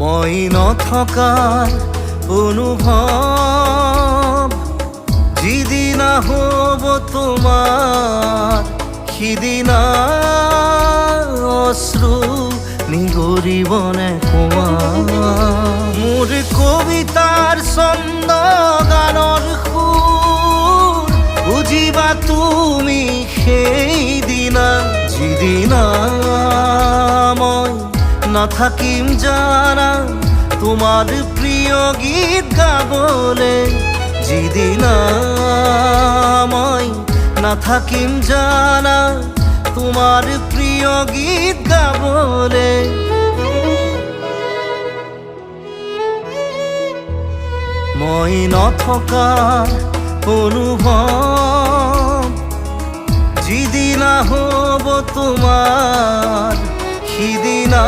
মই নথকাৰ অনুভৱ যিদিনা হ'ব তোমাৰ সিদিনা অশ্ৰু নিগৰিবনে কোৱা মোৰ কবিতাৰ ছন্দ গানৰ সুৰ বুজিবা তুমি সেইদিনা যিদিনা মই নাথাকিম জানা তোমার প্রিয় গীত গাবলে যিদিনা মই নাথাকিম জানা তোমার প্রিয় গীত গাবলে মই নথকাৰ অনুভৱ যিদিনা হ'ব তোমাৰ সিদিনা